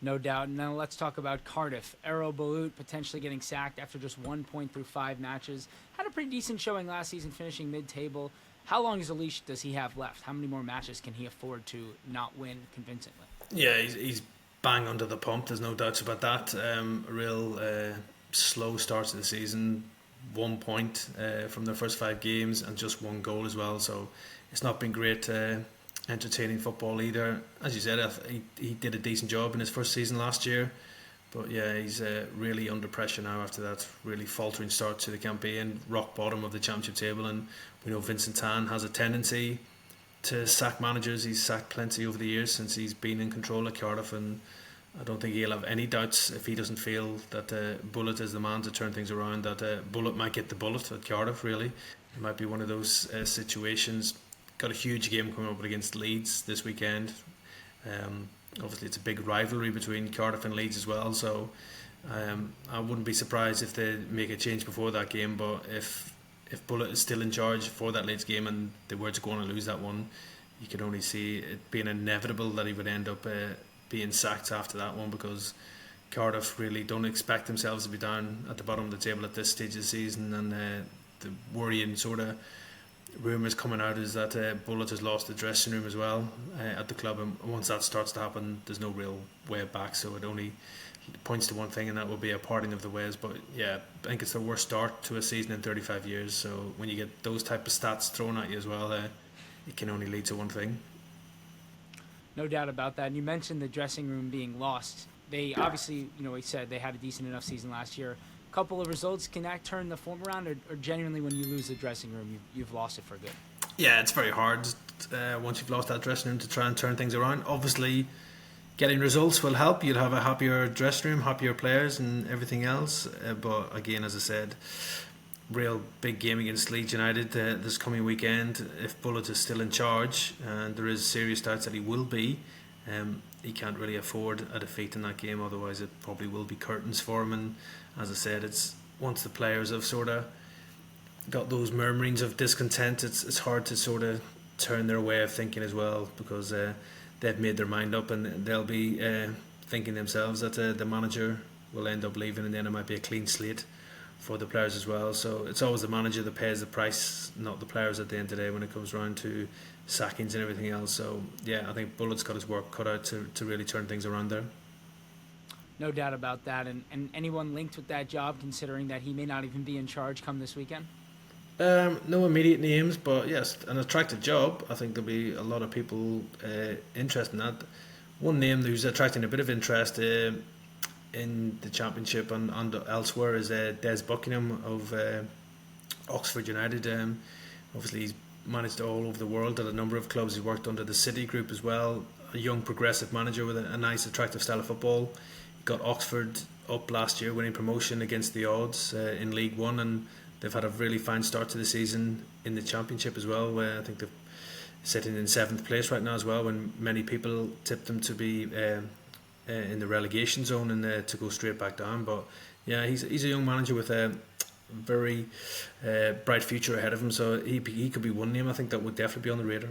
No doubt. And now let's talk about Cardiff. Erol Bulut potentially getting sacked after just 1 point through 5 matches. Had a pretty decent showing last season, finishing mid-table. How long is a leash does he have left? How many more matches can he afford to not win convincingly? Yeah, he's bang under the pump. There's no doubts about that. A real slow start to the season. 1 point from their first 5 games and just one goal as well. So it's not been great entertaining football either. As you said, he did a decent job in his first season last year. But yeah, he's really under pressure now after that really faltering start to the campaign, rock bottom of the championship table. And we know Vincent Tan has a tendency to sack managers. He's sacked plenty over the years since he's been in control at Cardiff, and I don't think he'll have any doubts if he doesn't feel that Bullet is the man to turn things around, that Bullet might get the bullet at Cardiff, really. It might be one of those situations. Got a huge game coming up against Leeds this weekend. Obviously, it's a big rivalry between Cardiff and Leeds as well, so I wouldn't be surprised if they make a change before that game. But if Bullet is still in charge for that Leeds game and they were to go on and lose that one, you can only see it being inevitable that he would end up being sacked after that one, because Cardiff really don't expect themselves to be down at the bottom of the table at this stage of the season. And the worrying sort of rumours coming out is that Bullet has lost the dressing room as well at the club, and once that starts to happen, there's no real way back. So it only points to one thing, and that will be a parting of the ways. But yeah, I think it's the worst start to a season in 35 years. So when you get those type of stats thrown at you as well, it can only lead to one thing. No doubt about that. And you mentioned the dressing room being lost. They obviously, we said they had a decent enough season last year. Couple of results, can that turn the form around, or genuinely when you lose the dressing room, you've lost it for good? Yeah, it's very hard once you've lost that dressing room to try and turn things around. Obviously, getting results will help. You'll have a happier dressing room, happier players and everything else. But again, as I said, real big game against Leeds United this coming weekend. If Bullet is still in charge, and there is serious doubts that he will be, he can't really afford a defeat in that game. Otherwise, it probably will be curtains for him. And as I said, it's once the players have sort of got those murmurings of discontent, it's hard to sort of turn their way of thinking as well, because they've made their mind up, and they'll be thinking themselves that the manager will end up leaving, and then it might be a clean slate for the players as well. So it's always the manager that pays the price, not the players at the end of the day when it comes around to sackings and everything else. So yeah, I think Bullet's got his work cut out to really turn things around there. No doubt about that. And anyone linked with that job, considering that he may not even be in charge come this weekend? No immediate names, but yes, an attractive job. I think there'll be a lot of people interested in that. One name who's attracting a bit of interest in the Championship and elsewhere is Des Buckingham of Oxford United. Obviously, he's managed all over the world at a number of clubs. He's worked under the City Group as well. A young, progressive manager with a nice, attractive style of football. He got Oxford up last year, winning promotion against the odds in League One, and they've had a really fine start to the season in the Championship as well, where I think they're sitting in 7th place right now as well, when many people tipped them to be in the relegation zone and to go straight back down. But yeah, he's a young manager with a very bright future ahead of him, so he could be one name I think that would definitely be on the radar.